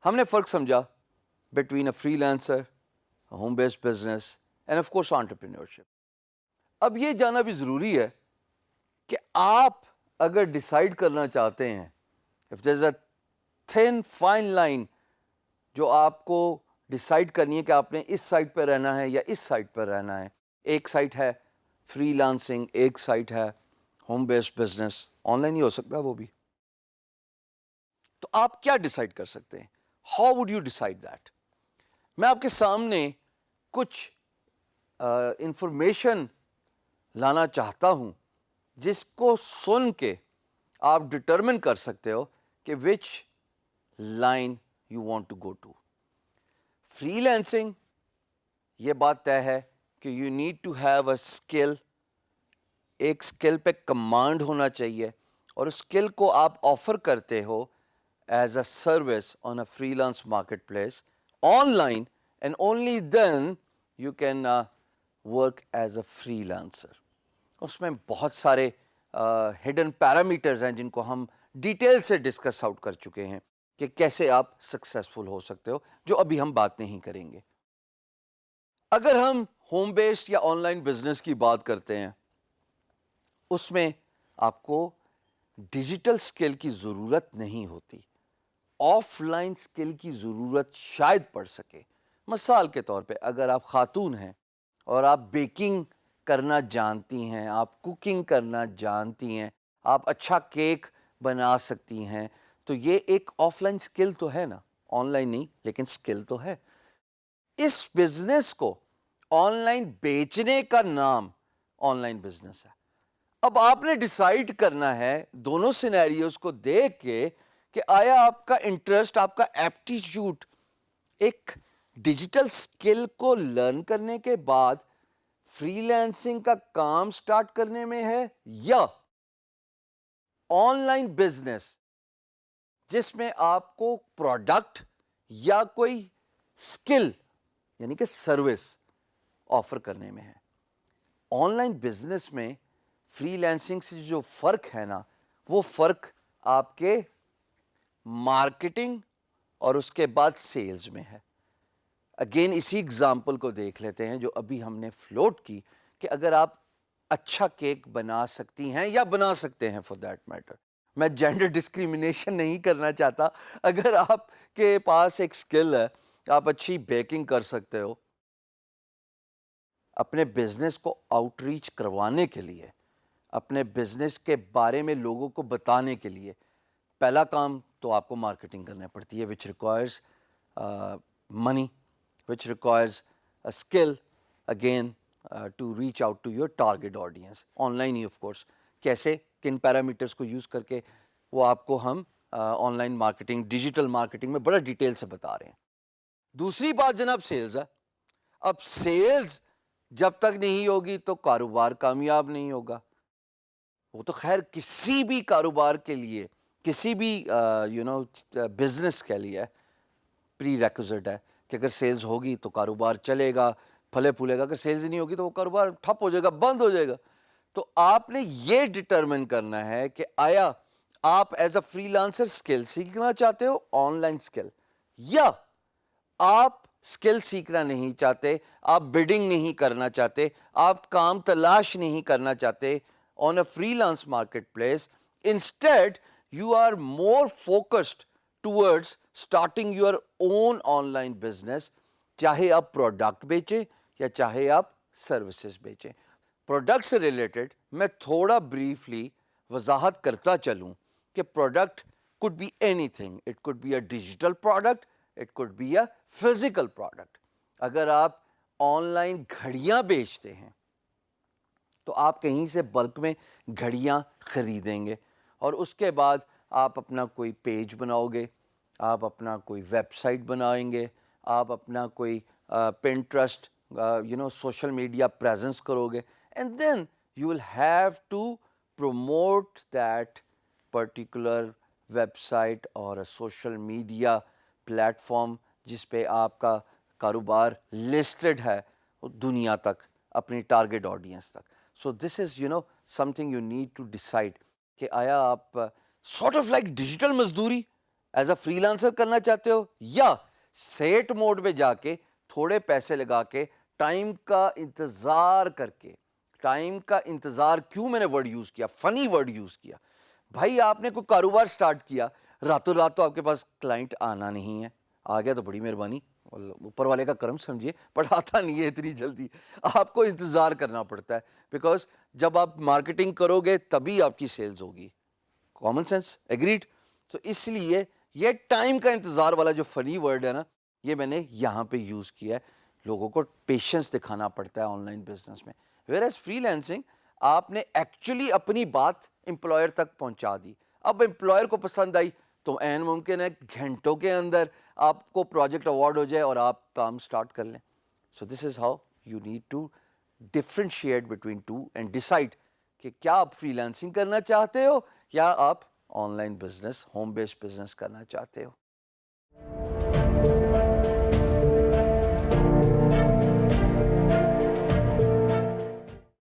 ہم نے فرق سمجھا between a free lancer, home based business and of course entrepreneurship. اب یہ جاننا بھی ضروری ہے کہ آپ اگر ڈیسائیڈ کرنا چاہتے ہیں, if there is a thin fine line جو آپ کو ڈیسائیڈ کرنی ہے کہ آپ نے اس سائٹ پہ رہنا ہے یا اس سائٹ پہ رہنا ہے. ایک سائٹ ہے فری لانسنگ, ایک سائٹ ہے home based business, online ہی ہو سکتا ہے وہ بھی. تو آپ کیا ڈیسائیڈ کر سکتے ہیں؟ How would you decide that? میں آپ کے سامنے کچھ انفارمیشن لانا چاہتا ہوں جس کو سن کے آپ ڈٹرمن کر سکتے ہو کہ which line you want to go to. Freelancing, یہ بات طے ہے کہ you need to have a skill. ایک اسکل پہ کمانڈ ہونا چاہیے اور اس اسکل کو آپ آفر کرتے ہو as a service on a freelance marketplace online, and only then you can work as a freelancer. اس میں بہت سارے ہڈن پیرامیٹرز ہیں جن کو ہم ڈیٹیل سے ڈسکس آؤٹ کر چکے ہیں کہ کیسے آپ سکسیسفل ہو سکتے ہو, جو ابھی ہم بات نہیں کریں گے. اگر ہم ہوم بیسڈ یا آن لائن بزنس کی بات کرتے ہیں, اس میں آپ کو ڈیجیٹل اسکل کی ضرورت نہیں ہوتی, آف لائن اسکل کی ضرورت شاید پڑ سکے. مثال کے طور پہ اگر آپ خاتون ہیں اور آپ بیکنگ کرنا جانتی ہیں, آپ کوکنگ کرنا جانتی ہیں, آپ اچھا کیک بنا سکتی ہیں, تو یہ ایک آف لائن اسکل تو ہے نا, آن لائن نہیں لیکن اسکل تو ہے. اس بزنس کو آن لائن بیچنے کا نام آن لائن بزنس ہے. اب آپ نے ڈیسائیڈ کرنا ہے دونوں سینیریوز کو دیکھ کے کہ آیا آپ کا انٹرسٹ, آپ کا ایپٹیچیوڈ ایک ڈیجیٹل اسکل کو لرن کرنے کے بعد فری لانسنگ کا کام سٹارٹ کرنے میں ہے, یا آن لائن بزنس جس میں آپ کو پروڈکٹ یا کوئی اسکل یعنی کہ سروس آفر کرنے میں ہے. آن لائن بزنس میں فری لانسنگ سے جو فرق ہے نا, وہ فرق آپ کے مارکیٹنگ اور اس کے بعد سیلز میں ہے. اگین اسی اگزامپل کو دیکھ لیتے ہیں جو ابھی ہم نے فلوٹ کی, کہ اگر آپ اچھا کیک بنا سکتی ہیں یا بنا سکتے ہیں فار دیٹ میٹر, میں جینڈر ڈسکریمنیشن نہیں کرنا چاہتا, اگر آپ کے پاس ایک اسکل ہے, آپ اچھی بیکنگ کر سکتے ہو, اپنے بزنس کو آؤٹ ریچ کروانے کے لیے, اپنے بزنس کے بارے میں لوگوں کو بتانے کے لیے پہلا کام تو آپ کو مارکیٹنگ کرنا پڑتی ہے, which requires money, which requires a skill again to reach out to your target audience. On line he of course, کیسے کن پیرامیٹرز کو یوز کر کے, وہ آپ کو ہم on line marketing, digital marketing میں بڑا ڈیٹیل سے بتا رہے ہیں. دوسری بات جناب سیلز ہے. اب سیلز جب تک نہیں ہوگی تو کاروبار کامیاب نہیں ہوگا. وہ تو خیر کسی بھی کاروبار کے لیے, کسی بھی بزنس کے لیے پری ریکوزٹ ہے کہ اگر سیلز ہوگی تو کاروبار چلے گا, پھلے پھولے گا. اگر سیلز نہیں ہوگی تو وہ کاروبار ٹھپ ہو جائے گا, بند ہو جائے گا. تو آپ نے یہ ڈٹرمن کرنا ہے کہ آیا آپ as a free lancer skill سیکھنا چاہتے ہو, آن لائن اسکل, یا آپ اسکل سیکھنا نہیں چاہتے, آپ بڈنگ نہیں کرنا چاہتے, آپ کام تلاش نہیں کرنا چاہتے on a freelance marketplace. Instead you are more focused towards starting your own online business, چاہے آپ پروڈکٹ بیچیں یا چاہے آپ سروسز بیچیں. پروڈکٹ سے ریلیٹڈ میں تھوڑا بریفلی وضاحت کرتا چلوں کہ product could be anything. It could be a digital product, it could be a physical product. اگر آپ آن لائن گھڑیاں بیچتے ہیں تو آپ کہیں سے بلک میں گھڑیاں خریدیں گے, اور اس کے بعد آپ اپنا کوئی پیج بناؤ گے, آپ اپنا کوئی ویب سائٹ بنائیں گے, آپ اپنا کوئی پنٹرسٹ سوشل میڈیا پریزنس کرو گے, and then you will have to promote that particular website اور سوشل میڈیا پلیٹ فارم جس پہ آپ کا کاروبار لسٹڈ ہے دنیا تک, اپنی ٹارگیٹ آڈینس تک. So this is something you need to decide کہ آیا آپ سارٹ آف لائک ڈیجیٹل مزدوری ایز اے فری لانسر کرنا چاہتے ہو یا سیٹ موڈ میں جا کے تھوڑے پیسے لگا کے ٹائم کا انتظار کر کے. ٹائم کا انتظار کیوں میں نے ورڈ یوز کیا, فنی ورڈ یوز کیا. بھائی آپ نے کوئی کاروبار سٹارٹ کیا, راتوں رات تو آپ کے پاس کلائنٹ آنا نہیں ہے, آ گیا تو بڑی مہربانی, اوپر والے کا کرم سمجھیے, بٹ آتا نہیں ہے اتنی جلدی. آپ کو انتظار کرنا پڑتا ہے, بیکاز جب آپ مارکیٹنگ کرو گے تبھی آپ کی سیلز ہوگی. Common sense, agreed. تو اس لیے یہ ٹائم کا انتظار والا جو فنی ورڈ ہے نا, یہ میں نے یہاں پہ یوز کیا ہے. لوگوں کو پیشنس دکھانا پڑتا ہے آن لائن بزنس میں. ویئر ایز فری لینسنگ آپ نے ایکچولی اپنی بات امپلائر تک پہنچا دی. اب امپلائر کو پسند آئی تو عین ممکن ہے گھنٹوں کے اندر آپ کو پروجیکٹ اوارڈ ہو جائے اور آپ کام سٹارٹ کر لیں. So this is how you need to differentiate between two and decide کہ کیا آپ فری لینسنگ کرنا چاہتے ہو یا آپ on line business, home based business کرنا چاہتے ہو.